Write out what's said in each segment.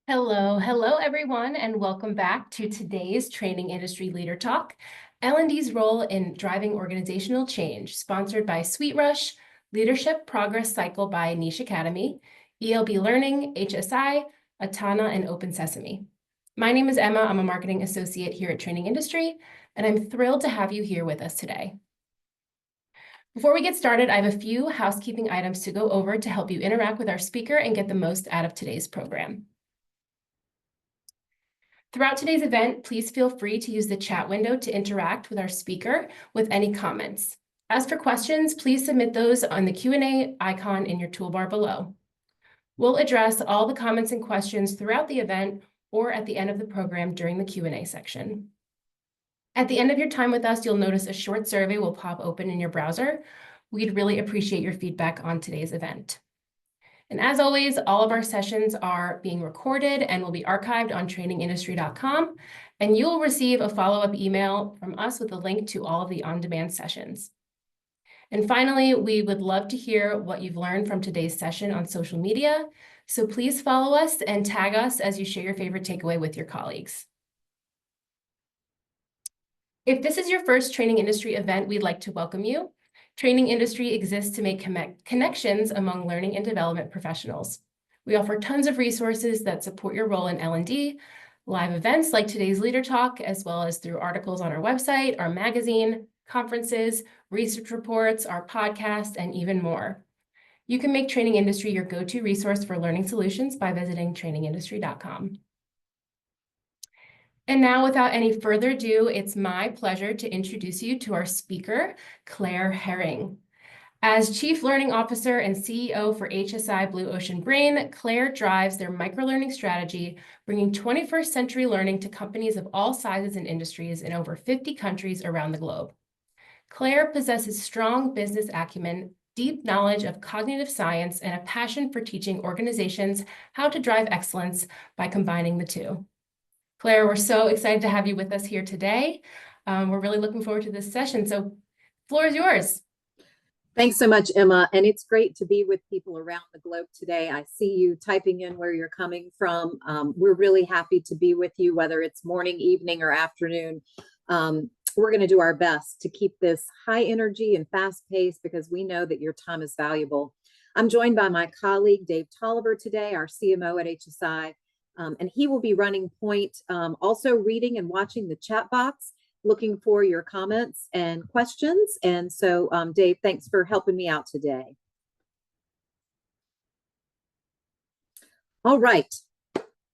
Hello everyone, and welcome back to today's Training Industry Leader Talk, L&D's role in driving organizational change, sponsored by SweetRush, Leadership Progress Cycle by Niche Academy, ELB Learning, HSI, Atana, and Open Sesame. My name is Emma. I'm a marketing associate here at Training Industry, and I'm thrilled to have you here with us today. Before we get started, I have a few housekeeping items to go over to help you interact with our speaker and get the most out of today's program. Throughout today's event, please feel free to use the chat window to interact with our speaker with any comments. As for questions, please submit those on the Q&A icon in your toolbar below. We'll address all the comments and questions throughout the event or at the end of the program during the Q&A section. At the end of your time with us, you'll notice a short survey will pop open in your browser. We'd really appreciate your feedback on today's event. And as always, all of our sessions are being recorded and will be archived on trainingindustry.com, and you'll receive a follow-up email from us with a link to all of the on-demand sessions. And finally, we would love to hear what you've learned from today's session on social media, so please follow us and tag us as you share your favorite takeaway with your colleagues. If this is your first Training Industry event, we'd like to welcome you. Training Industry exists to make connections among learning and development professionals. We offer tons of resources that support your role in L&D, live events like today's Leader Talk, as well as through articles on our website, our magazine, conferences, research reports, our podcast, and even more. You can make Training Industry your go-to resource for learning solutions by visiting trainingindustry.com. And now, without any further ado, it's my pleasure to introduce you to our speaker, Claire Herring. As Chief Learning Officer and CEO for HSI-Blue Ocean Brain, Claire drives their microlearning strategy, bringing 21st century learning to companies of all sizes and industries in over 50 countries around the globe. Claire possesses strong business acumen, deep knowledge of cognitive science, and a passion for teaching organizations how to drive excellence by combining the two. Claire, we're so excited to have you with us here today. We're really looking forward to this session. So, the floor is yours. Thanks so much, Emma. And it's great to be with people around the globe today. I see you typing in where you're coming from. We're really happy to be with you, whether it's morning, evening, or afternoon. We're going to do our best to keep this high energy and fast pace because we know that your time is valuable. I'm joined by my colleague, Dave Tolliver, today, our CMO at HSI. And he will be running point, also reading and watching the chat box, looking for your comments and questions. And so, Dave, thanks for helping me out today. All right,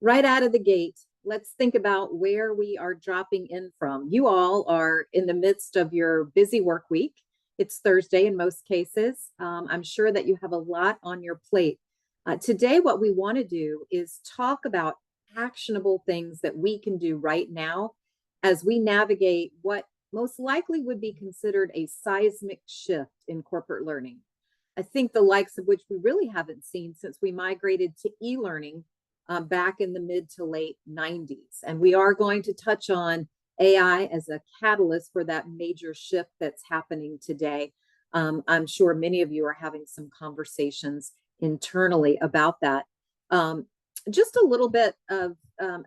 right out of the gate, let's think about where we are dropping in from. You all are in the midst of your busy work week. It's Thursday in most cases. I'm sure that you have a lot on your plate. Today, what we want to do is talk about actionable things that we can do right now as we navigate what most likely would be considered a seismic shift in corporate learning. I think the likes of which we really haven't seen since we migrated to e-learning back in the mid to late 90s. And we are going to touch on AI as a catalyst for that major shift that's happening today. I'm sure many of you are having some conversations internally about that. Just a little bit of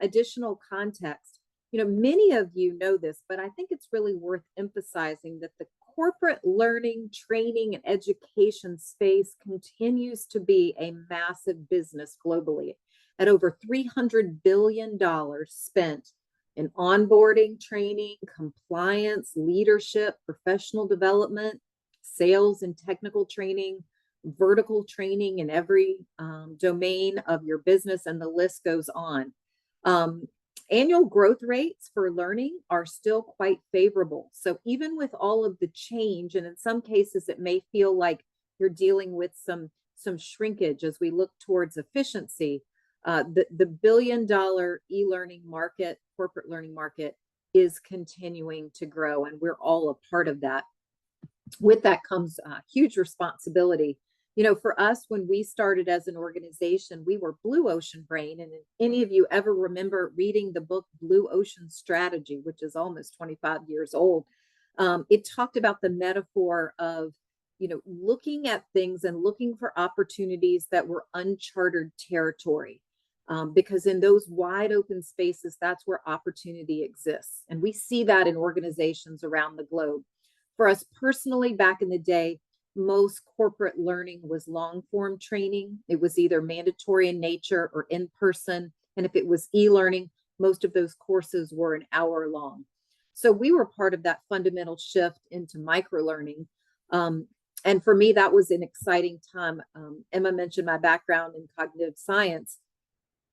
additional context. You know, many of you know this, but I think it's really worth emphasizing that the corporate learning, training, and education space continues to be a massive business globally at over $300 billion spent in onboarding, training, compliance, leadership, professional development, sales and technical training, vertical training in every domain of your business, and the list goes on. Annual growth rates for learning are still quite favorable. So even with all of the change, and in some cases it may feel like you're dealing with some shrinkage as we look towards efficiency, the billion-dollar e-learning market, corporate learning market, is continuing to grow, and we're all a part of that. With that comes huge responsibility. You know, for us, when we started as an organization, we were Blue Ocean Brain. And if any of you ever remember reading the book Blue Ocean Strategy, which is almost 25 years old, it talked about the metaphor of, you know, looking at things and looking for opportunities that were uncharted territory. because in those wide open spaces, that's where opportunity exists. And we see that in organizations around the globe. For us personally, back in the day, most corporate learning was long form training. It was either mandatory in nature or in person. And if it was e-learning, most of those courses were an hour long. So we were part of that fundamental shift into micro learning. And for me, that was an exciting time. Emma mentioned my background in cognitive science.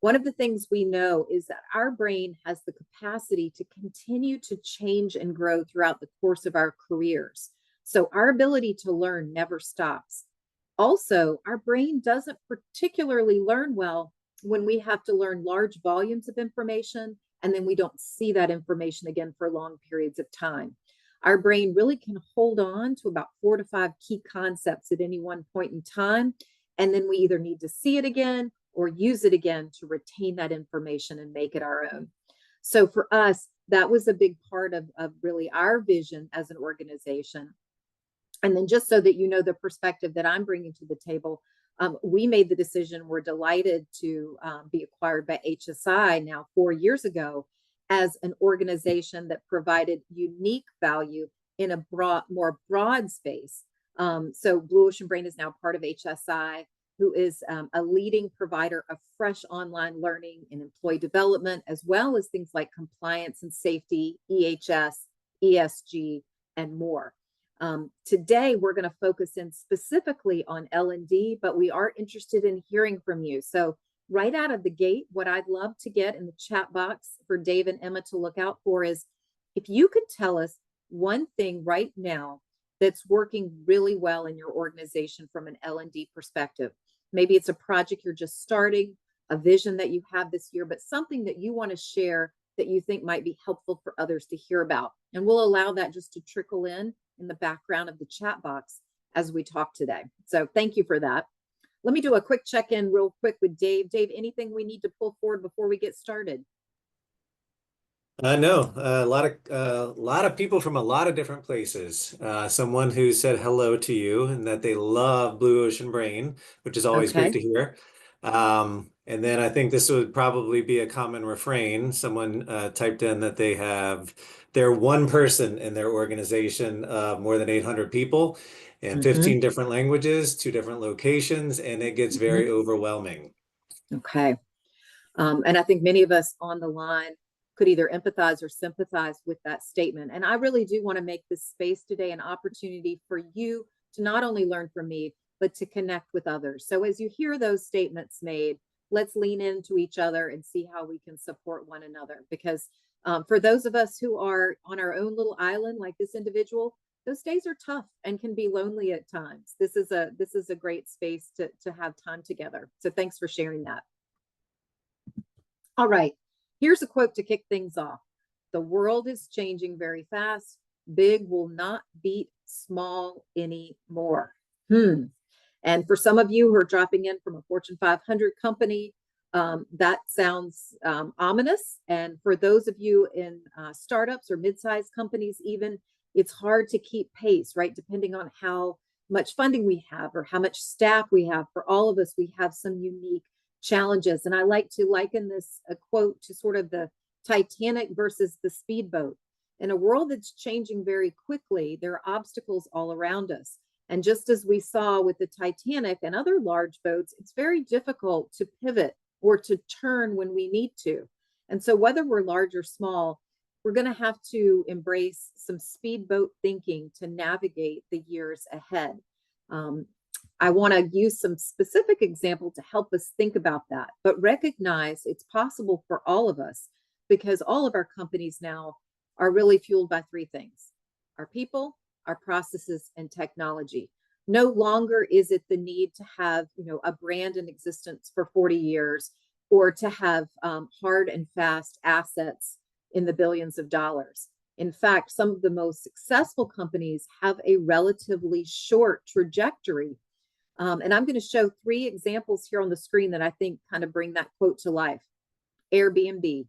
One of the things we know is that our brain has the capacity to continue to change and grow throughout the course of our careers. So our ability to learn never stops. Also, our brain doesn't particularly learn well when we have to learn large volumes of information and then we don't see that information again for long periods of time. Our brain really can hold on to about 4 to 5 key concepts at any one point in time. And then we either need to see it again or use it again to retain that information and make it our own. So for us, that was a big part of really our vision as an organization. And then just so that you know the perspective that I'm bringing to the table, we made the decision, we're delighted to be acquired by HSI now 4 years ago as an organization that provided unique value in a more broad space. So Blue Ocean Brain is now part of HSI, who is a leading provider of fresh online learning and employee development, as well as things like compliance and safety, EHS, ESG, and more. Today, we're going to focus in specifically on L&D, but we are interested in hearing from you. So right out of the gate, what I'd love to get in the chat box for Dave and Emma to look out for is if you could tell us one thing right now that's working really well in your organization from an L&D perspective. Maybe it's a project you're just starting, a vision that you have this year, but something that you want to share that you think might be helpful for others to hear about. And we'll allow that just to trickle in the background of the chat box as we talk today. So thank you for that. Let me do a quick check-in real quick with Dave. Dave, anything we need to pull forward before we get started? No, a lot of people from a lot of different places. Someone who said hello to you and that they love Blue Ocean Brain, which is always great to hear. And then I think this would probably be a common refrain. Someone typed in that they're one person in their organization of more than 800 people and 15 different languages, 2 different locations, and it gets very overwhelming. Okay. And I think many of us on the line could either empathize or sympathize with that statement. And I really do want to make this space today an opportunity for you to not only learn from me, but to connect with others. So as you hear those statements made, let's lean into each other and see how we can support one another. Because for those of us who are on our own little island, like this individual, those days are tough and can be lonely at times. This is a great space to have time together. So thanks for sharing that. All right, here's a quote to kick things off. The world is changing very fast. Big will not beat small anymore. And for some of you who are dropping in from a Fortune 500 company, that sounds ominous. And for those of you in startups or mid-sized companies, even, it's hard to keep pace, right? Depending on how much funding we have or how much staff we have. For all of us, we have some unique challenges. And I like to liken this quote to sort of the Titanic versus the speedboat. In a world that's changing very quickly, there are obstacles all around us. And just as we saw with the Titanic and other large boats, it's very difficult to pivot or to turn when we need to. And so whether we're large or small, we're going to have to embrace some speedboat thinking to navigate the years ahead. I want to use some specific example to help us think about that, but recognize it's possible for all of us because all of our companies now are really fueled by 3 things: our people, our processes, and technology. No longer is it the need to have, a brand in existence for 40 years or to have hard and fast assets in the billions of dollars. In fact, some of the most successful companies have a relatively short trajectory. And I'm going to show 3 examples here on the screen that I think kind of bring that quote to life. Airbnb,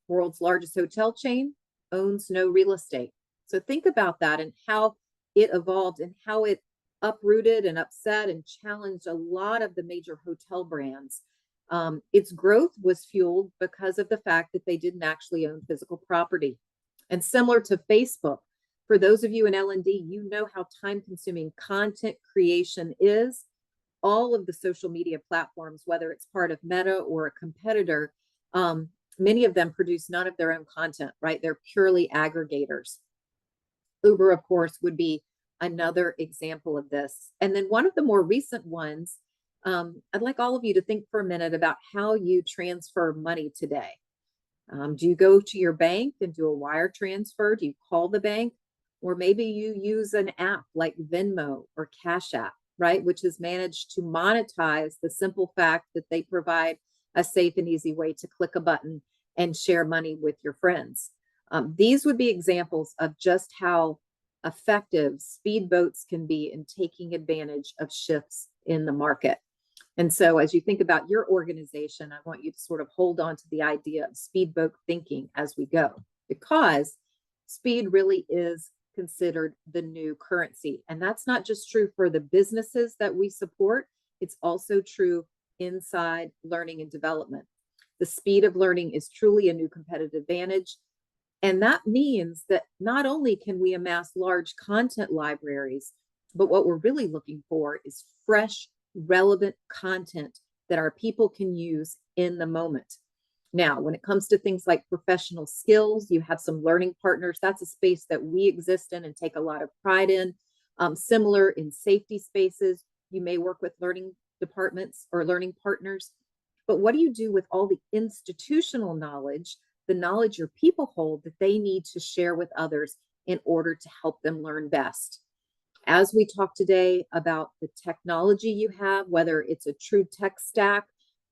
world's largest hotel chain, owns no real estate. So think about that and how it evolved and how it uprooted and upset and challenged a lot of the major hotel brands. Its growth was fueled because of the fact that they didn't actually own physical property. And similar to Facebook, for those of you in L&D, you know how time-consuming content creation is. All of the social media platforms, whether it's part of Meta or a competitor, many of them produce none of their own content, right? They're purely aggregators. Uber, of course, would be another example of this. And then one of the more recent ones, I'd like all of you to think for a minute about how you transfer money today. Do you go to your bank and do a wire transfer? Do you call the bank? Or maybe you use an app like Venmo or Cash App, right? Which has managed to monetize the simple fact that they provide a safe and easy way to click a button and share money with your friends. These would be examples of just how effective speedboats can be in taking advantage of shifts in the market. And so as you think about your organization, I want you to sort of hold on to the idea of speedboat thinking as we go, because speed really is considered the new currency. And that's not just true for the businesses that we support, it's also true inside learning and development. The speed of learning is truly a new competitive advantage. And that means that not only can we amass large content libraries, but what we're really looking for is fresh, relevant content that our people can use in the moment. Now, when it comes to things like professional skills, you have some learning partners. That's a space that we exist in and take a lot of pride in. Similar in safety spaces, you may work with learning departments or learning partners. But what do you do with all the institutional knowledge, the knowledge your people hold that they need to share with others in order to help them learn best? As we talk today about the technology you have, whether it's a true tech stack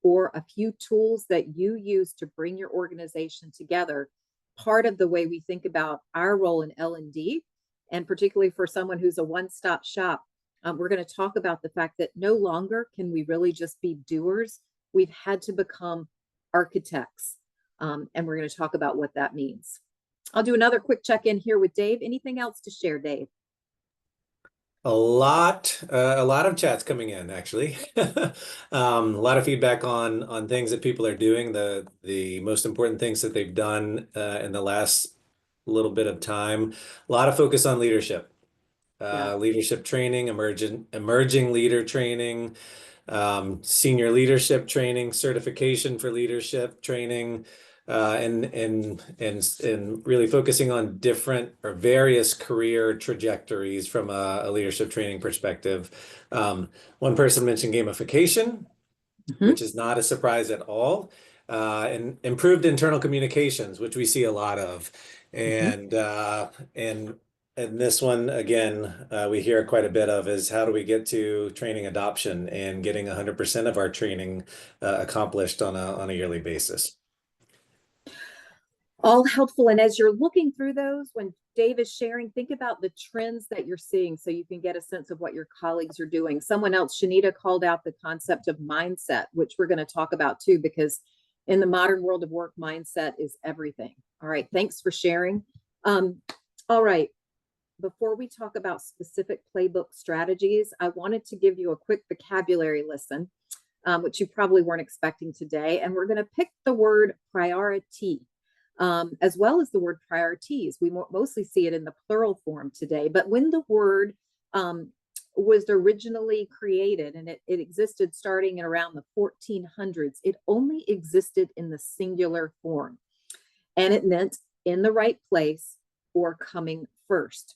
or a few tools that you use to bring your organization together, part of the way we think about our role in L&D, and particularly for someone who's a one-stop shop, we're going to talk about the fact that no longer can we really just be doers. We've had to become architects, and we're going to talk about what that means. I'll do another quick check-in here with Dave. Anything else to share, Dave? A lot of chats coming in, actually. A lot of feedback on things that people are doing, the most important things that they've done in the last little bit of time. A lot of focus on leadership, leadership training, emerging leader training, senior leadership training, certification for leadership training. And really focusing on different or various career trajectories from a leadership training perspective. One person mentioned gamification, which is not a surprise at all, and improved internal communications, which we see a lot of. And this one, again, we hear quite a bit of is how do we get to training adoption and getting 100% of our training accomplished on a yearly basis. All helpful. And as you're looking through those, when Dave is sharing, think about the trends that you're seeing so you can get a sense of what your colleagues are doing. Someone else, Shanita, called out the concept of mindset, which we're going to talk about too, because in the modern world of work, mindset is everything. All right. Thanks for sharing. All right. Before we talk about specific playbook strategies, I wanted to give you a quick vocabulary lesson, which you probably weren't expecting today. And we're going to pick the word priority. As well as the word priorities. We mostly see it in the plural form today, but when the word was originally created and it existed starting in around the 1400s, it only existed in the singular form, and it meant in the right place or coming first.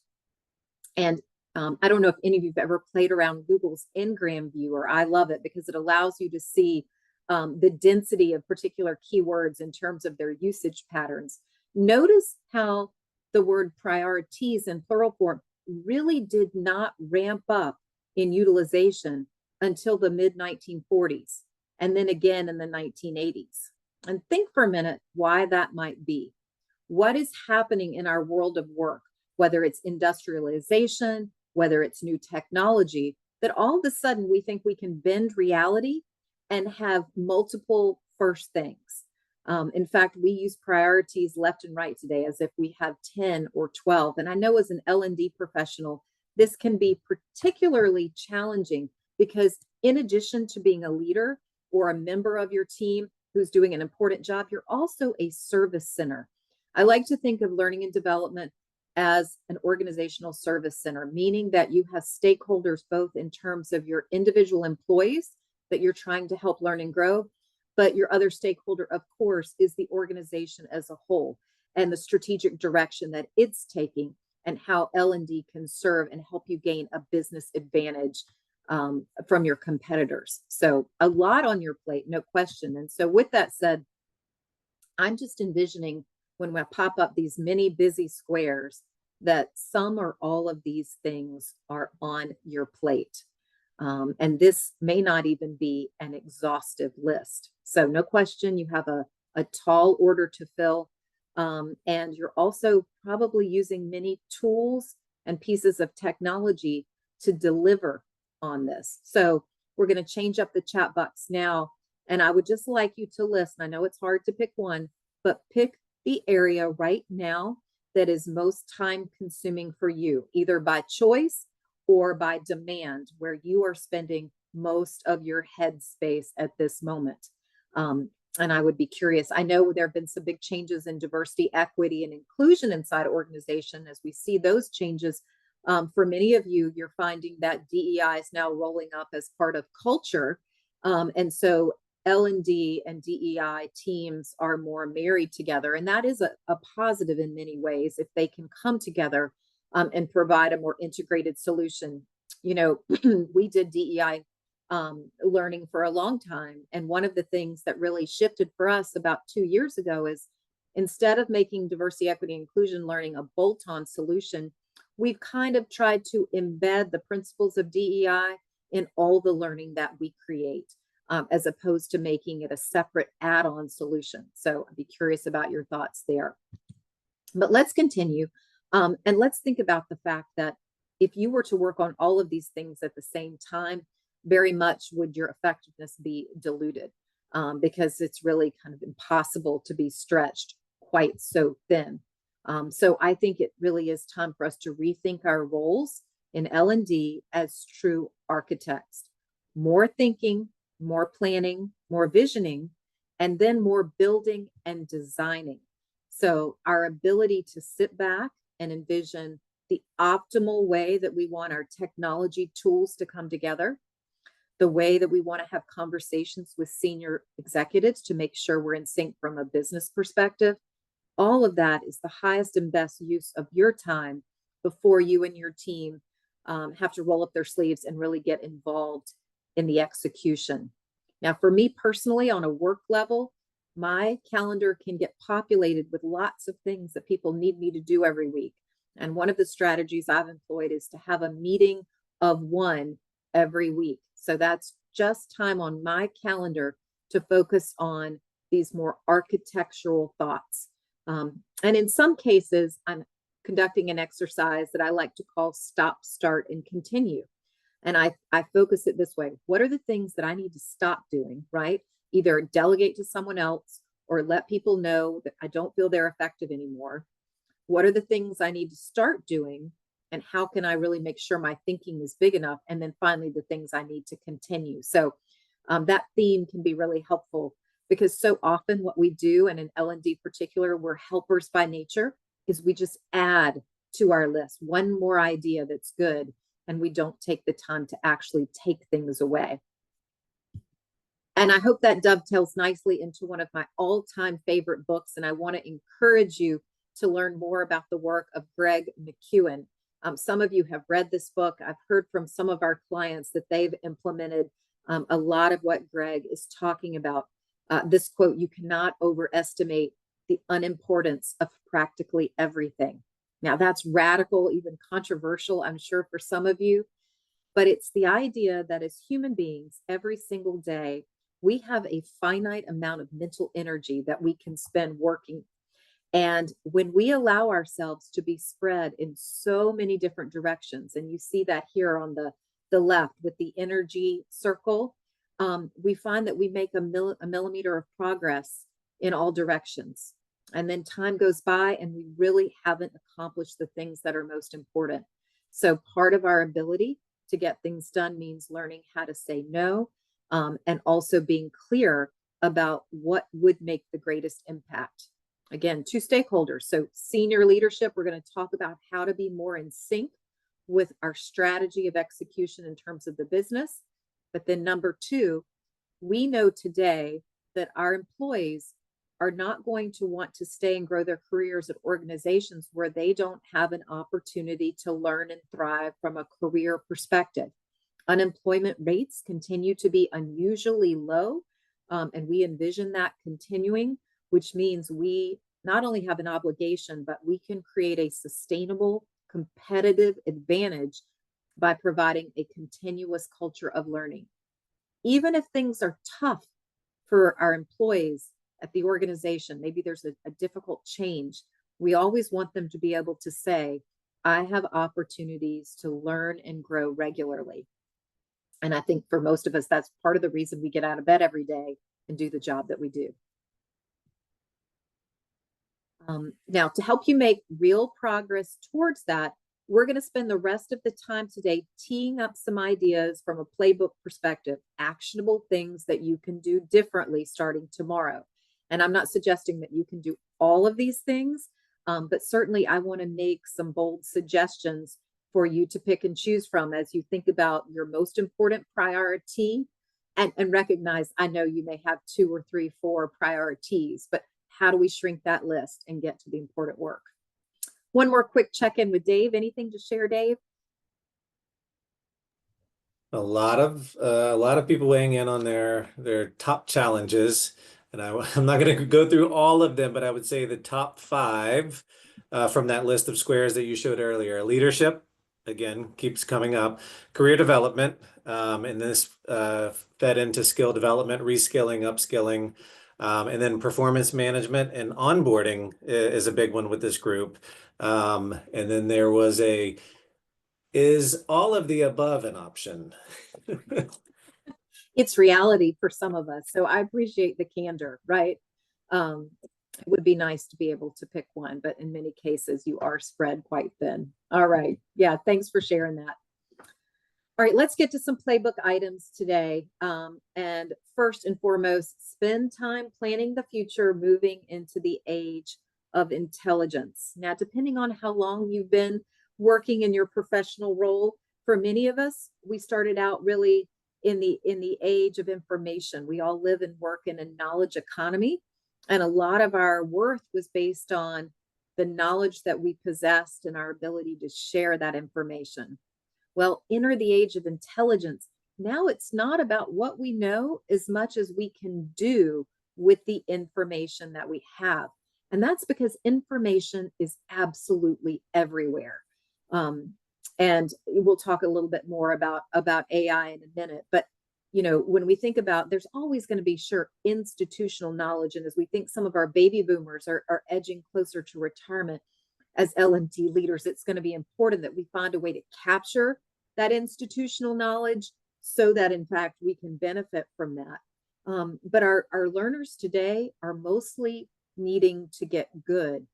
And I don't know if any of you have ever played around Google's Ngram Viewer. I love it because it allows you to see the density of particular keywords in terms of their usage patterns. Notice how the word priorities in plural form really did not ramp up in utilization until the mid-1940s, and then again in the 1980s. And think for a minute why that might be. What is happening in our world of work, whether it's industrialization, whether it's new technology, that all of a sudden we think we can bend reality and have multiple first things. In fact, we use priorities left and right today as if we have 10 or 12. And I know as an L&D professional, this can be particularly challenging because in addition to being a leader, or a member of your team who's doing an important job, you're also a service center. I like to think of learning and development as an organizational service center, meaning that you have stakeholders both in terms of your individual employees that you're trying to help learn and grow, but your other stakeholder, of course, is the organization as a whole and the strategic direction that it's taking and how L&D can serve and help you gain a business advantage from your competitors. So a lot on your plate, no question. And so with that said, I'm just envisioning when we pop up these many busy squares that some or all of these things are on your plate. And this may not even be an exhaustive list. So no question, you have a tall order to fill. And you're also probably using many tools and pieces of technology to deliver on this. So we're going to change up the chat box now. And I would just like you to listen. I know it's hard to pick one, but pick the area right now that is most time consuming for you, either by choice or by demand, where you are spending most of your head space at this moment. And I would be curious. I know there have been some big changes in diversity, equity, and inclusion inside organization. As we see those changes, for many of you, you're finding that DEI is now rolling up as part of culture. And so L&D and DEI teams are more married together. And that is a positive in many ways if they can come together and provide a more integrated solution. You know, we did DEI learning for a long time. And one of the things that really shifted for us about 2 years ago is instead of making diversity, equity, inclusion learning a bolt-on solution, we've kind of tried to embed the principles of DEI in all the learning that we create, as opposed to making it a separate add-on solution. So I'd be curious about your thoughts there. But let's continue. And let's think about the fact that if you were to work on all of these things at the same time, very much would your effectiveness be diluted, because it's really kind of impossible to be stretched quite so thin. So I think it really is time for us to rethink our roles in L&D as true architects. More thinking, more planning, more visioning, and then more building and designing. So our ability to sit back and envision the optimal way that we want our technology tools to come together, the way that we want to have conversations with senior executives to make sure we're in sync from a business perspective. All of that is the highest and best use of your time before you and your team have to roll up their sleeves and really get involved in the execution. Now, for me personally, on a work level, my calendar can get populated with lots of things that people need me to do every week. And one of the strategies I've employed is to have a meeting of one every week. So that's just time on my calendar to focus on these more architectural thoughts. And in some cases, I'm conducting an exercise that I like to call stop, start, and continue. And I focus it this way. What are the things that I need to stop doing, right? Either delegate to someone else or let people know that I don't feel they're effective anymore. What are the things I need to start doing? And how can I really make sure my thinking is big enough? And then finally, the things I need to continue. So that theme can be really helpful, because so often what we do, and in L&D particular, we're helpers by nature, is we just add to our list one more idea that's good, and we don't take the time to actually take things away. And I hope that dovetails nicely into one of my all-time favorite books, and I want to encourage you to learn more about the work of Greg McKeown. Some of you have read this book. I've heard from some of our clients that they've implemented a lot of what Greg is talking about. This quote, "You cannot overestimate the unimportance of practically everything." Now, that's radical, even controversial, I'm sure, for some of you, but it's the idea that as human beings, every single day, we have a finite amount of mental energy that we can spend working. And when we allow ourselves to be spread in so many different directions, and you see that here on the left with the energy circle, we find that we make a millimeter of progress in all directions. And then time goes by and we really haven't accomplished the things that are most important. So part of our ability to get things done means learning how to say no, and also being clear about what would make the greatest impact. Again, 2 stakeholders. So senior leadership, we're going to talk about how to be more in sync with our strategy of execution in terms of the business. But then number 2, we know today that our employees are not going to want to stay and grow their careers at organizations where they don't have an opportunity to learn and thrive from a career perspective. Unemployment rates continue to be unusually low, and we envision that continuing, which means we not only have an obligation, but we can create a sustainable competitive advantage by providing a continuous culture of learning. Even if things are tough for our employees at the organization, maybe there's a difficult change, we always want them to be able to say, I have opportunities to learn and grow regularly. And I think for most of us, that's part of the reason we get out of bed every day and do the job that we do. Now, to help you make real progress towards that, we're going to spend the rest of the time today teeing up some ideas from a playbook perspective, actionable things that you can do differently starting tomorrow. And I'm not suggesting that you can do all of these things, but certainly I want to make some bold suggestions for you to pick and choose from as you think about your most important priority, and recognize, I know you may have 2 or 3, 4 priorities, but how do we shrink that list and get to the important work? One more quick check-in with Dave. Anything to share, Dave? A lot of people weighing in on their top challenges, and I'm not going to go through all of them, but I would say the top 5 from that list of squares that you showed earlier. Leadership, again, keeps coming up. Career development, and this fed into skill development, reskilling, upskilling, and then performance management and onboarding is a big one with this group. And then there was is all of the above an option? It's reality for some of us. So I appreciate the candor, right? It would be nice to be able to pick one, but in many cases you are spread quite thin. All right. Yeah. Thanks for sharing that. All right, let's get to some playbook items today. And first and foremost, spend time planning the future, moving into the age of intelligence. Now, depending on how long you've been working in your professional role, for many of us, we started out really in the age of information. We all live and work in a knowledge economy, and a lot of our worth was based on the knowledge that we possessed and our ability to share that information. Well, enter the age of intelligence. Now it's not about what we know as much as we can do with the information that we have. And that's because information is absolutely everywhere. And we'll talk a little bit more about AI in a minute. But, you know, when we think about, there's always going to be institutional knowledge. And as we think some of our baby boomers are edging closer to retirement, as L&D leaders, it's going to be important that we find a way to capture that institutional knowledge so that, in fact, we can benefit from that. But our learners today are mostly needing to get good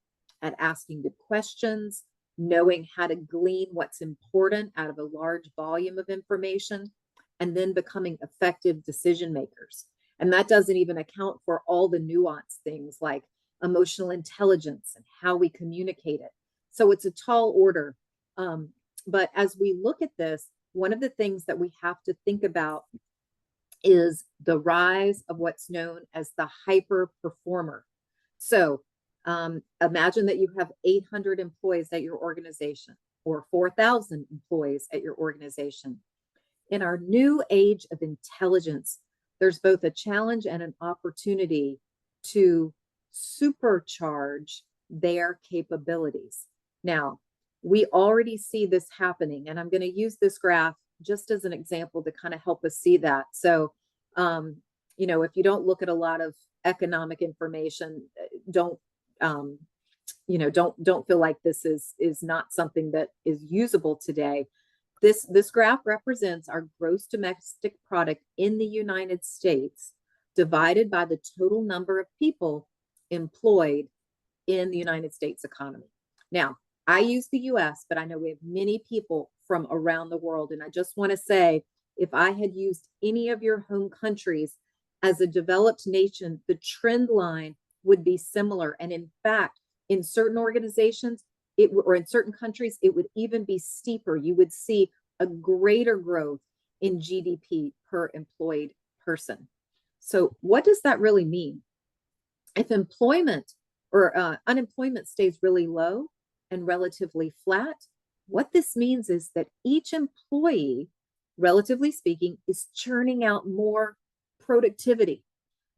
at asking good questions, knowing how to glean what's important out of a large volume of information, and then becoming effective decision makers. And that doesn't even account for all the nuanced things like emotional intelligence and how we communicate it. So it's a tall order. But as we look at this, one of the things that we have to think about is the rise of what's known as the hyper performer. So imagine that you have 800 employees at your organization or 4,000 employees at your organization. In our new age of intelligence, there's both a challenge and an opportunity to supercharge their capabilities. Now, we already see this happening, and I'm going to use this graph just as an example to kind of help us see that. So, you know, if you don't look at a lot of economic information, don't feel like this is not something that is usable today. This graph represents our gross domestic product in the United States divided by the total number of people employed in the United States economy. Now, I use the US, but I know we have many people from around the world. And I just want to say if I had used any of your home countries as a developed nation, the trend line would be similar. And in fact, in certain organizations, or in certain countries, it would even be steeper. You would see a greater growth in GDP per employed person. So what does that really mean? If employment or unemployment stays really low and relatively flat, what this means is that each employee, relatively speaking, is churning out more productivity.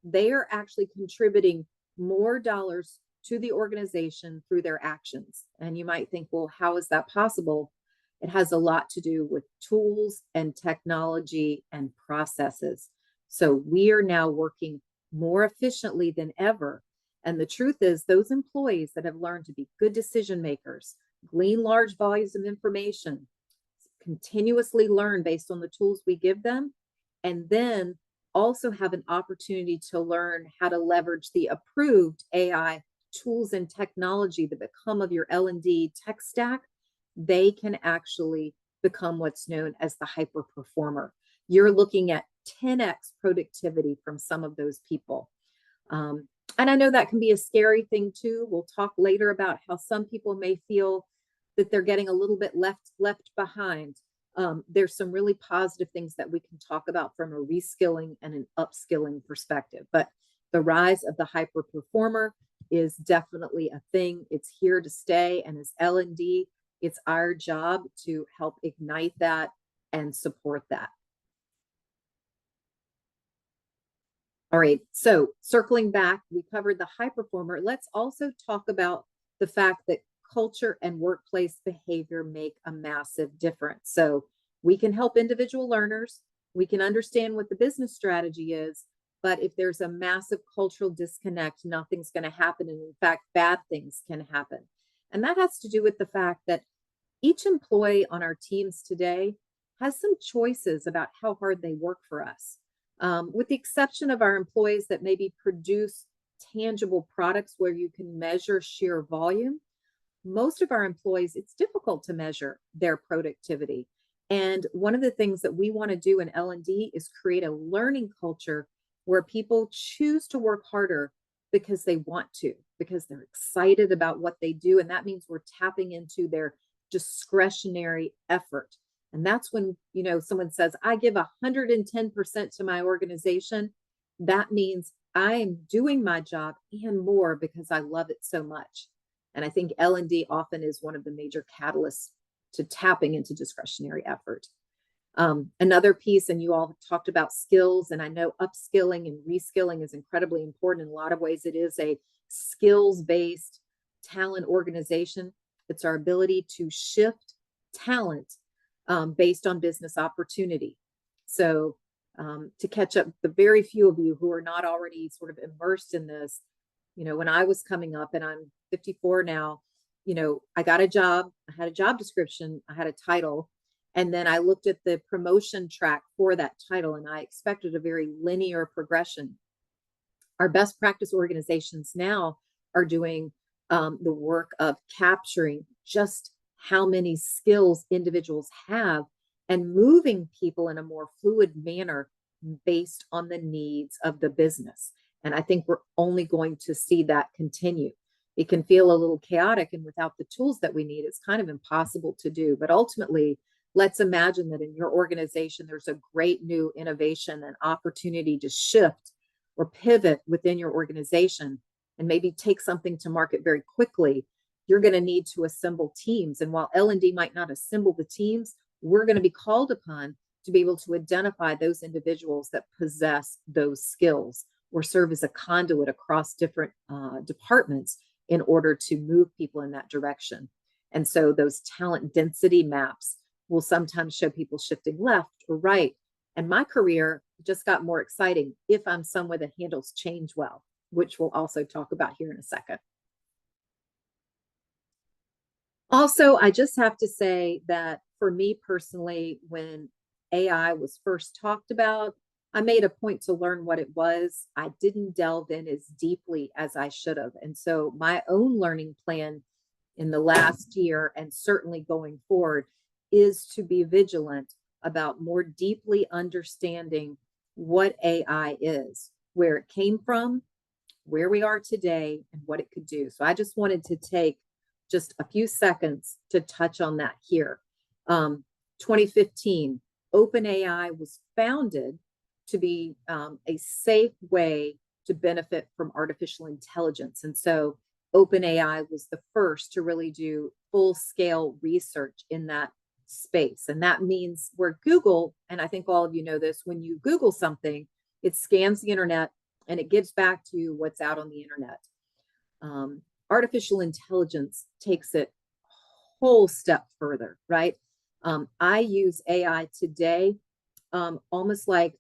They are actually contributing more dollars to the organization through their actions. And you might think, well, how is that possible? It has a lot to do with tools and technology and processes. So we are now working more efficiently than ever. And the truth is, those employees that have learned to be good decision makers, glean large volumes of information, continuously learn based on the tools we give them, and then also have an opportunity to learn how to leverage the approved AI tools and technology that become of your L&D tech stack, they can actually become what's known as the hyper performer. You're looking at 10x productivity from some of those people. And I know that can be a scary thing too. We'll talk later about how some people may feel that they're getting a little bit left behind. There's some really positive things that we can talk about from a reskilling and an upskilling perspective. But the rise of the hyper performer is definitely a thing. It's here to stay. And as L&D, it's our job to help ignite that and support that. All right, so circling back, we covered the high performer. Let's also talk about the fact that culture and workplace behavior make a massive difference. So we can help individual learners. We can understand what the business strategy is, but if there's a massive cultural disconnect, nothing's going to happen. And in fact, bad things can happen. And that has to do with the fact that each employee on our teams today has some choices about how hard they work for us. With the exception of our employees that maybe produce tangible products where you can measure sheer volume, most of our employees, it's difficult to measure their productivity. And one of the things that we want to do in L&D is create a learning culture where people choose to work harder because they want to, because they're excited about what they do. And that means we're tapping into their discretionary effort. And that's when, you know, someone says, I give 110% to my organization. That means I am doing my job and more because I love it so much. And I think L&D often is one of the major catalysts to tapping into discretionary effort. Another piece, and you all talked about skills, and I know upskilling and reskilling is incredibly important. In a lot of ways, it is a skills-based talent organization. It's our ability to shift talent based on business opportunity. So to catch up the very few of you who are not already sort of immersed in this, you know, when I was coming up, and I'm 54 now, you know, I got a job, I had a job description, I had a title, and then I looked at the promotion track for that title, and I expected a very linear progression. Our best practice organizations now are doing the work of capturing just how many skills individuals have and moving people in a more fluid manner based on the needs of the business. And I think we're only going to see that continue. It can feel a little chaotic, and without the tools that we need, it's kind of impossible to do. But ultimately, let's imagine that in your organization, there's a great new innovation and opportunity to shift or pivot within your organization and maybe take something to market very quickly. You're going to need to assemble teams. And while L&D might not assemble the teams, we're going to be called upon to be able to identify those individuals that possess those skills or serve as a conduit across different departments in order to move people in that direction. And so those talent density maps will sometimes show people shifting left or right. And my career just got more exciting if I'm someone that handles change well, which we'll also talk about here in a second. Also, I just have to say that for me personally, when AI was first talked about, I made a point to learn what it was. I didn't delve in as deeply as I should have. And so my own learning plan in the last year, and certainly going forward, is to be vigilant about more deeply understanding what AI is, where it came from, where we are today, and what it could do. So I just wanted to take just a few seconds to touch on that here. 2015, OpenAI was founded to be a safe way to benefit from artificial intelligence. And so OpenAI was the first to really do full-scale research in that space. And that means where Google, and I think all of you know this, when you Google something, it scans the internet and it gives back to you what's out on the internet. Artificial intelligence takes it a whole step further, right? I use AI today almost like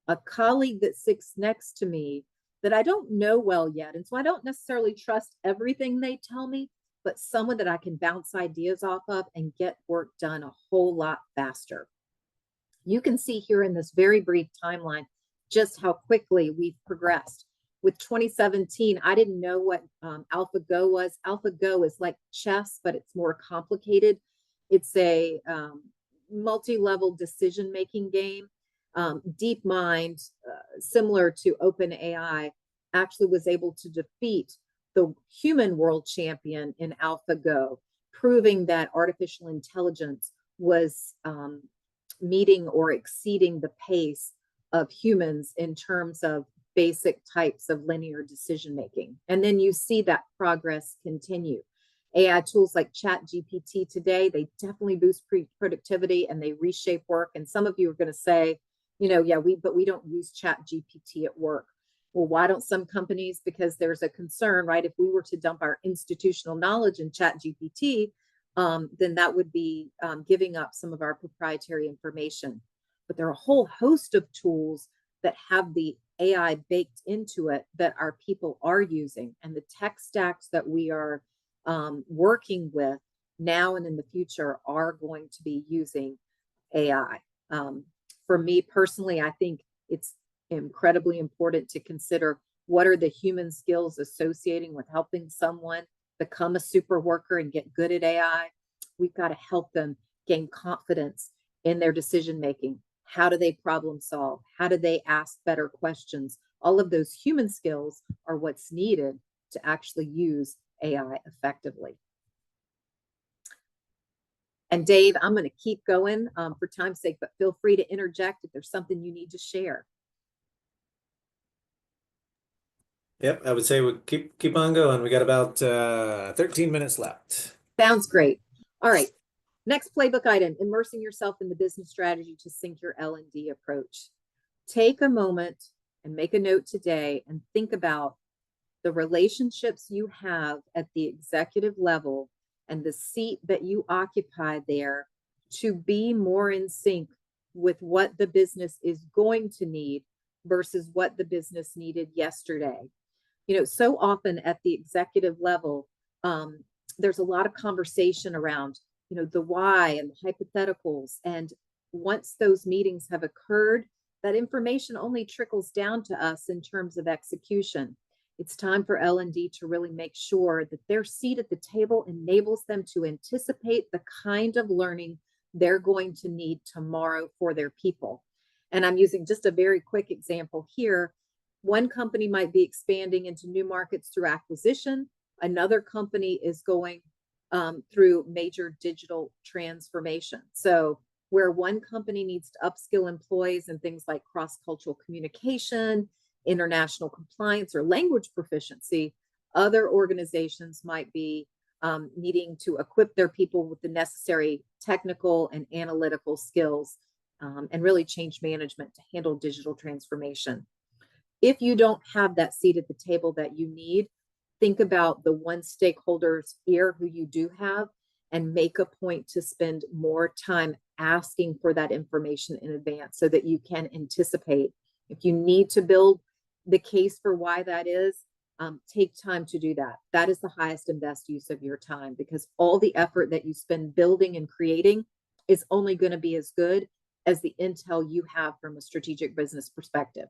a colleague that sits next to me that I don't know well yet. And so I don't necessarily trust everything they tell me, but someone that I can bounce ideas off of and get work done a whole lot faster. You can see here in this very brief timeline just how quickly we've progressed. With 2017, I didn't know what AlphaGo was. AlphaGo is like chess, but it's more complicated. It's a multi-level decision-making game. DeepMind, similar to OpenAI, actually was able to defeat the human world champion in AlphaGo, proving that artificial intelligence was meeting or exceeding the pace of humans in terms of basic types of linear decision making. And then you see that progress continue. AI tools like ChatGPT today, they definitely boost productivity and they reshape work. And some of you are going to say, you know, yeah, but we don't use ChatGPT at work. Well, why don't some companies? Because there's a concern, right? If we were to dump our institutional knowledge in ChatGPT, then that would be giving up some of our proprietary information. But there are a whole host of tools that have the AI baked into it that our people are using, and the tech stacks that we are working with now and in the future are going to be using AI. For me personally, I think it's incredibly important to consider what are the human skills associating with helping someone become a super worker and get good at AI. We've got to help them gain confidence in their decision making. How do they problem solve? How do they ask better questions? All of those human skills are what's needed to actually use AI effectively. And Dave, I'm going to keep going for time's sake, but feel free to interject if there's something you need to share. Yep, I would say we keep on going. We got about 13 minutes left. Sounds great. All right. Next playbook item, immersing yourself in the business strategy to sync your L&D approach. Take a moment and make a note today and think about the relationships you have at the executive level and the seat that you occupy there to be more in sync with what the business is going to need versus what the business needed yesterday. You know, so often at the executive level, there's a lot of conversation around, you know, the why and the hypotheticals. And once those meetings have occurred, that information only trickles down to us in terms of execution. It's time for L&D to really make sure that their seat at the table enables them to anticipate the kind of learning they're going to need tomorrow for their people. And I'm using just a very quick example here. One company might be expanding into new markets through acquisition. Another company is going through major digital transformation. So where one company needs to upskill employees in things like cross-cultural communication, international compliance, or language proficiency, other organizations might be needing to equip their people with the necessary technical and analytical skills and really change management to handle digital transformation. If you don't have that seat at the table that you need, think about the one stakeholder's ear who you do have and make a point to spend more time asking for that information in advance so that you can anticipate. If you need to build the case for why that is, take time to do that. That is the highest and best use of your time, because all the effort that you spend building and creating is only going to be as good as the intel you have from a strategic business perspective.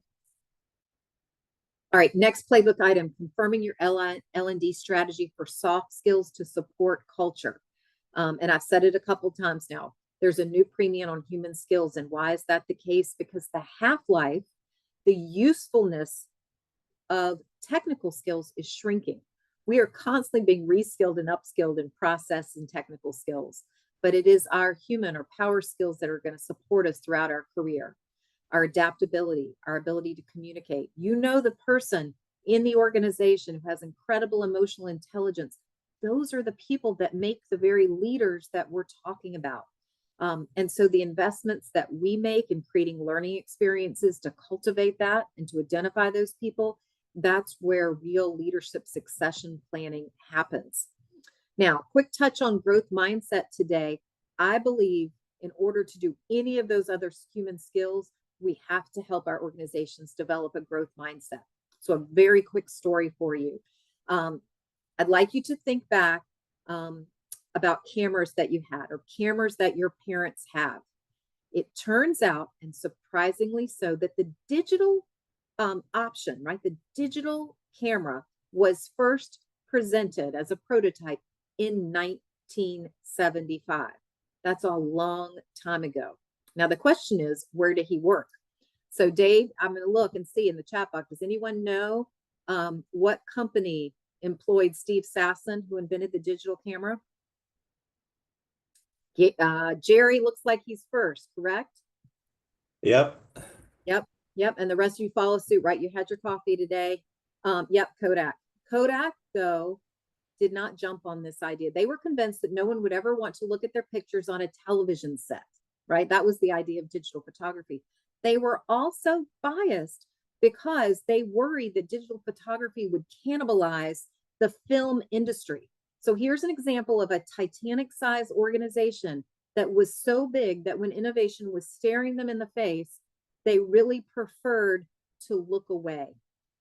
All right, next playbook item, confirming your L&D strategy for soft skills to support culture. And I've said it a couple times now. There's a new premium on human skills. And why is that the case? Because the half-life, the usefulness of technical skills is shrinking. We are constantly being reskilled and upskilled in process and technical skills, but it is our human or power skills that are going to support us throughout our career. Our adaptability, our ability to communicate. You know, the person in the organization who has incredible emotional intelligence, those are the people that make the very leaders that we're talking about. And so the investments that we make in creating learning experiences to cultivate that and to identify those people, that's where real leadership succession planning happens. Now, quick touch on growth mindset today. I believe in order to do any of those other human skills, we have to help our organizations develop a growth mindset. So a very quick story for you. I'd like you to think back about cameras that you had or cameras that your parents have. It turns out, and surprisingly so, that the digital option, right? The digital camera was first presented as a prototype in 1975. That's a long time ago. Now, the question is, where did he work? So, Dave, I'm going to look and see in the chat box. Does anyone know what company employed Steve Sasson, who invented the digital camera? Jerry looks like he's first, correct? Yep. Yep. And the rest of you follow suit, right? You had your coffee today. Yep, Kodak. Kodak, though, did not jump on this idea. They were convinced that no one would ever want to look at their pictures on a television set, right? That was the idea of digital photography. They were also biased because they worried that digital photography would cannibalize the film industry. So here's an example of a Titanic-sized organization that was so big that when innovation was staring them in the face, they really preferred to look away.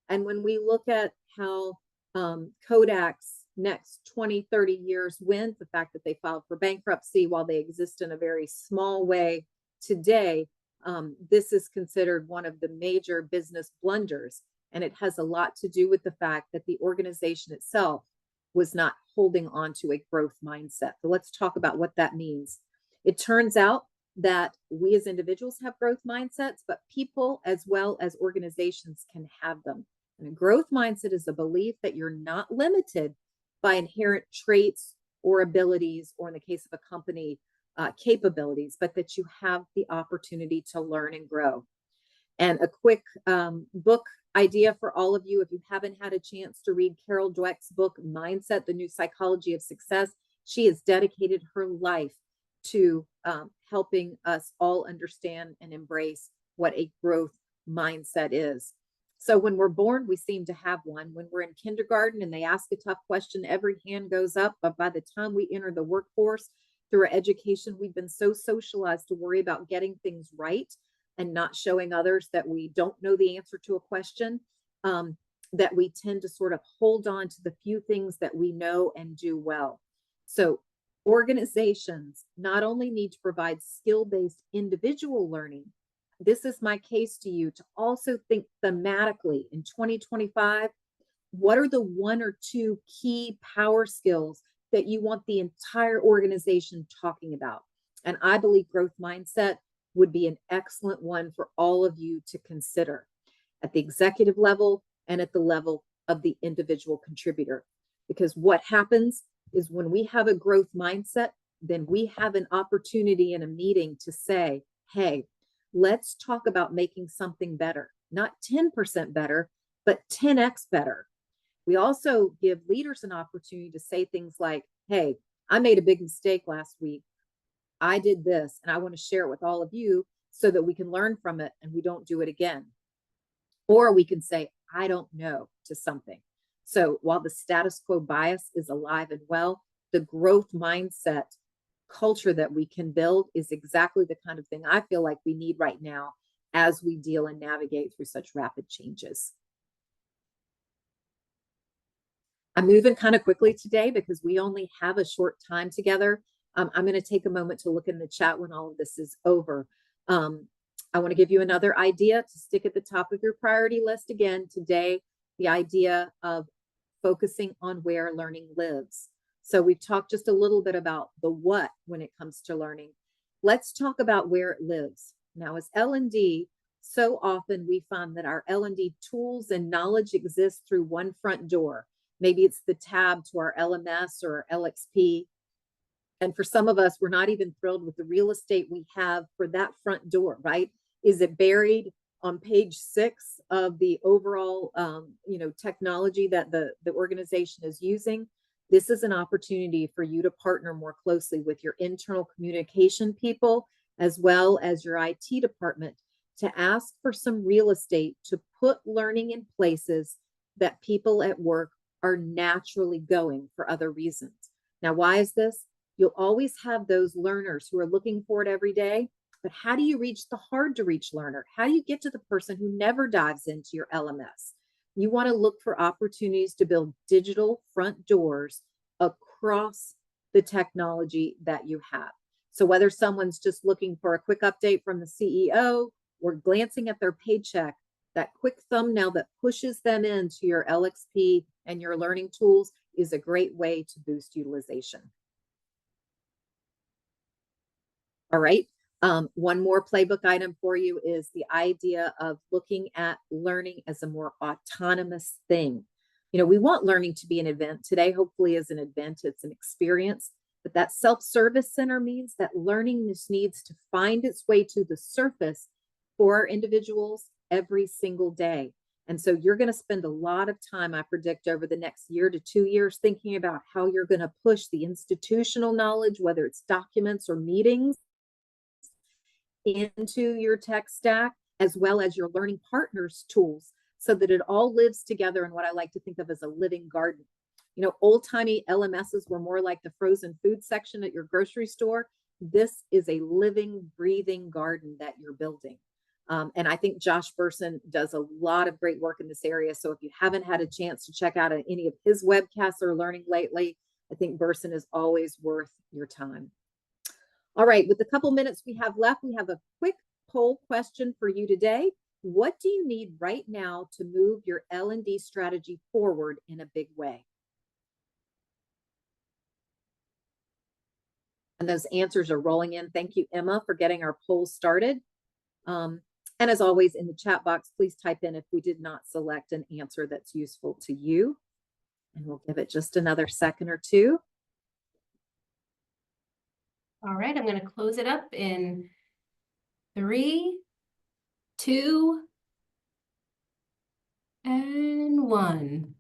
And when we look at how Kodak's next 20, 30 years went, the fact that they filed for bankruptcy while they exist in a very small way today, this is considered one of the major business blunders. And it has a lot to do with the fact that the organization itself was not holding on to a growth mindset. So let's talk about what that means. It turns out that we as individuals have growth mindsets, but people as well as organizations can have them. And a growth mindset is a belief that you're not limited by inherent traits or abilities, or in the case of a company, capabilities, but that you have the opportunity to learn and grow. And a quick book idea for all of you, if you haven't had a chance to read Carol Dweck's book, Mindset, The New Psychology of Success, she has dedicated her life to helping us all understand and embrace what a growth mindset is. So when we're born, we seem to have one. When we're in kindergarten and they ask a tough question, every hand goes up. But by the time we enter the workforce, through our education, we've been so socialized to worry about getting things right and not showing others that we don't know the answer to a question, that we tend to sort of hold on to the few things that we know and do well. So organizations not only need to provide skill-based individual learning, this is my case to you to also think thematically in 2025, what are the one or two key power skills that you want the entire organization talking about? And I believe growth mindset would be an excellent one for all of you to consider at the executive level and at the level of the individual contributor. Because what happens is when we have a growth mindset, then we have an opportunity in a meeting to say, hey, let's talk about making something better, not 10% better, but 10x better. We also give leaders an opportunity to say things like, hey, I made a big mistake last week. I did this, and I want to share it with all of you so that we can learn from it and we don't do it again. Or we can say, I don't know, to something. So while the status quo bias is alive and well, the growth mindset culture that we can build is exactly the kind of thing I feel like we need right now as we deal and navigate through such rapid changes. I'm moving kind of quickly today because we only have a short time together. I'm going to take a moment to look in the chat when all of this is over. I want to give you another idea to stick at the top of your priority list again today, the idea of focusing on where learning lives. So we've talked just a little bit about the what when it comes to learning. Let's talk about where it lives. Now, as L&D, so often we find that our L&D tools and knowledge exist through one front door. Maybe it's the tab to our LMS or LXP. And for some of us, we're not even thrilled with the real estate we have for that front door, right? Is it buried on page 6 of the overall, technology that the organization is using? This is an opportunity for you to partner more closely with your internal communication people, as well as your IT department, to ask for some real estate to put learning in places that people at work are naturally going for other reasons. Now, why is this? You'll always have those learners who are looking for it every day, but how do you reach the hard to reach learner? How do you get to the person who never dives into your LMS? You want to look for opportunities to build digital front doors across the technology that you have. So whether someone's just looking for a quick update from the CEO or glancing at their paycheck, that quick thumbnail that pushes them into your LXP and your learning tools is a great way to boost utilization. All right. One more playbook item for you is the idea of looking at learning as a more autonomous thing. We want learning to be an event. Today, hopefully, is an event. It's an experience. But that self-service center means that learning just needs to find its way to the surface for our individuals every single day. And so you're going to spend a lot of time, I predict, over the next year to 2 years thinking about how you're going to push the institutional knowledge, whether it's documents or meetings, into your tech stack, as well as your learning partners tools, so that it all lives together in what I like to think of as a living garden. Old-timey LMSs were more like the frozen food section at your grocery store. This is a living, breathing garden that you're building. And I think Josh Burson does a lot of great work in this area. So if you haven't had a chance to check out any of his webcasts or learning lately, I think Burson is always worth your time. All right, with the couple minutes we have left, we have a quick poll question for you today. What do you need right now to move your L&D strategy forward in a big way? And those answers are rolling in. Thank you, Emma, for getting our poll started. And as always, in the chat box, please type in if we did not select an answer that's useful to you. And we'll give it just another second or two. All right, I'm going to close it up in 3, 2, and 1.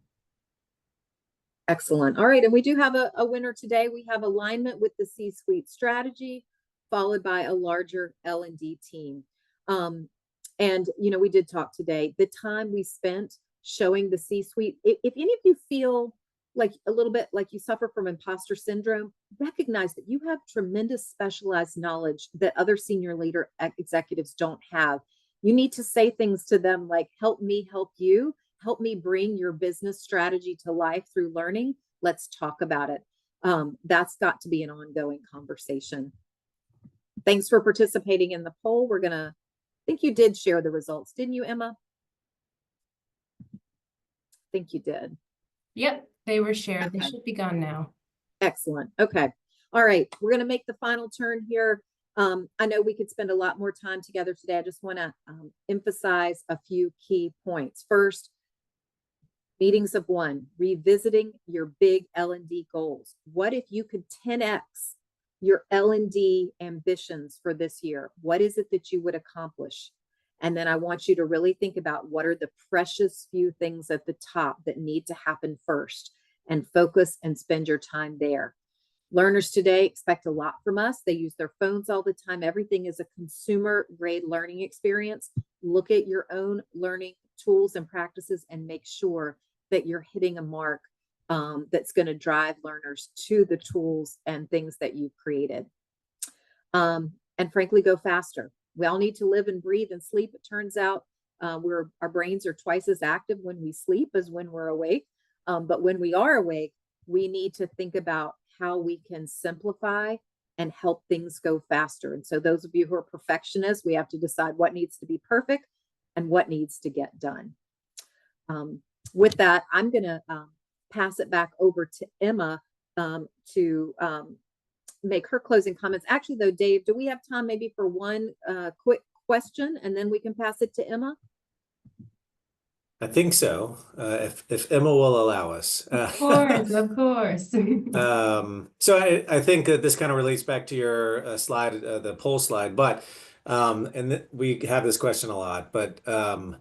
Excellent. All right, and we do have a winner today. We have alignment with the C-suite strategy, followed by a larger L&D team. And, we did talk today, the time we spent showing the C-suite, if any of you feel like a little bit like you suffer from imposter syndrome, recognize that you have tremendous specialized knowledge that other senior leader executives don't have. You need to say things to them like, help me help you, help me bring your business strategy to life through learning. Let's talk about it. That's got to be an ongoing conversation. Thanks for participating in the poll. I think you did share the results, didn't you, Emma? I think you did. Yep, they were shared. Okay. They should be gone now. Excellent. Okay. All right. We're going to make the final turn here. I know we could spend a lot more time together today. I just want to emphasize a few key points. First, meetings of one, revisiting your big L&D goals. What if you could 10x your L&D ambitions for this year? What is it that you would accomplish? And then I want you to really think about what are the precious few things at the top that need to happen first, and focus and spend your time there. Learners today expect a lot from us. They use their phones all the time. Everything is a consumer grade learning experience. Look at your own learning tools and practices and make sure that you're hitting a mark that's going to drive learners to the tools and things that you've created. And frankly, go faster. We all need to live and breathe and sleep. It turns out our brains are twice as active when we sleep as when we're awake. But when we are awake, we need to think about how we can simplify and help things go faster. And so those of you who are perfectionists, we have to decide what needs to be perfect and what needs to get done. With that, I'm going to pass it back over to Emma to make her closing comments. Actually, though, Dave, do we have time maybe for one quick question, and then we can pass it to Emma? I think so, if Emma will allow us. Of course, of course. So I think that this kind of relates back to your slide, the poll slide, but we have this question a lot, but a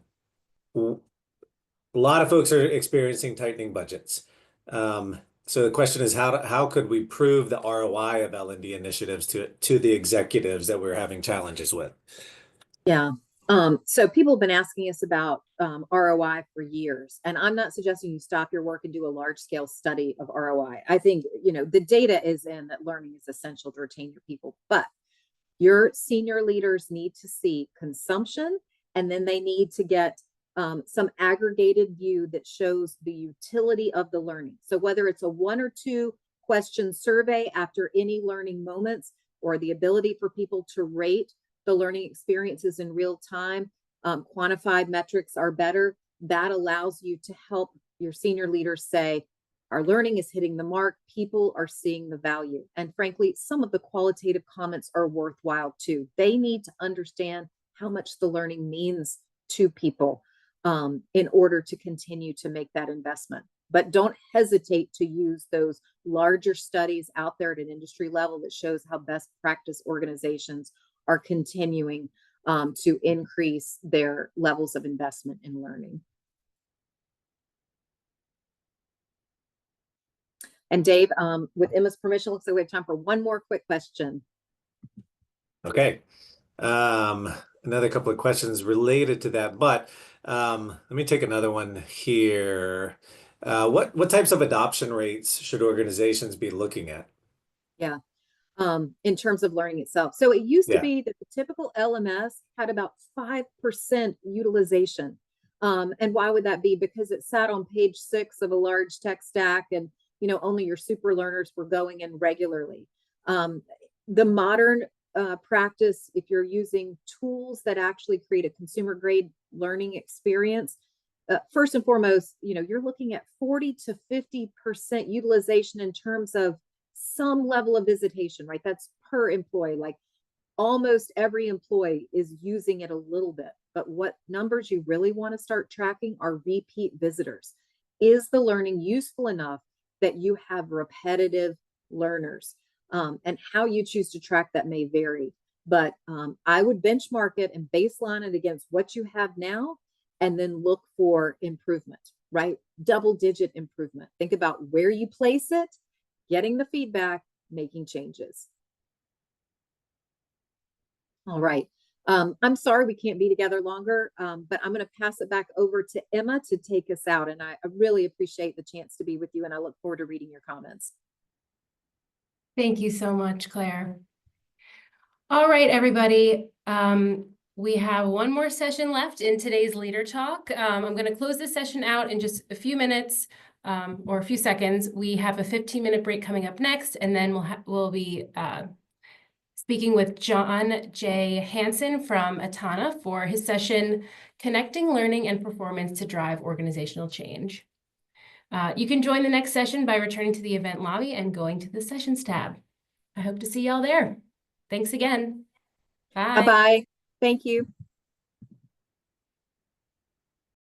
lot of folks are experiencing tightening budgets. So the question is, how could we prove the ROI of L&D initiatives to the executives that we're having challenges with? Yeah. So people have been asking us about ROI for years, and I'm not suggesting you stop your work and do a large scale study of ROI. I think, the data is in that learning is essential to retain your people, but your senior leaders need to see consumption, and then they need to get some aggregated view that shows the utility of the learning. So whether it's a 1 or 2 question survey after any learning moments, or the ability for people to rate the learning experiences in real time, quantified metrics are better. That allows you to help your senior leaders say, our learning is hitting the mark, people are seeing the value. And frankly, some of the qualitative comments are worthwhile too. They need to understand how much the learning means to people in order to continue to make that investment. But don't hesitate to use those larger studies out there at an industry level that shows how best practice organizations are continuing to increase their levels of investment in learning. And Dave, with Emma's permission, looks like we have time for one more quick question. Okay. Another couple of questions related to that, but let me take another one here. What types of adoption rates should organizations be looking at? Yeah. In terms of learning itself. So it used to be that the typical LMS had about 5% utilization. And why would that be? Because it sat on page 6 of a large tech stack, and only your super learners were going in regularly. The modern practice, if you're using tools that actually create a consumer grade learning experience, first and foremost, you're looking at 40 to 50% utilization in terms of some level of visitation, right? That's per employee. Like almost every employee is using it a little bit. But what numbers you really want to start tracking are repeat visitors. Is the learning useful enough that you have repetitive learners? And how you choose to track that may vary. But I would benchmark it and baseline it against what you have now, and then look for improvement, right? Double-digit improvement. Think about where you place it, getting the feedback, making changes. All right. I'm sorry we can't be together longer, but I'm going to pass it back over to Emma to take us out. And I really appreciate the chance to be with you, and I look forward to reading your comments. Thank you so much, Claire. All right, everybody. We have one more session left in today's Leader Talk. I'm going to close this session out in just a few minutes or a few seconds. We have a 15-minute break coming up next, and then we'll be speaking with John J. Hansen from Atana for his session, Connecting Learning and Performance to Drive Organizational Change. You can join the next session by returning to the event lobby and going to the Sessions tab. I hope to see y'all there. Thanks again. Bye. Bye-bye. Thank you.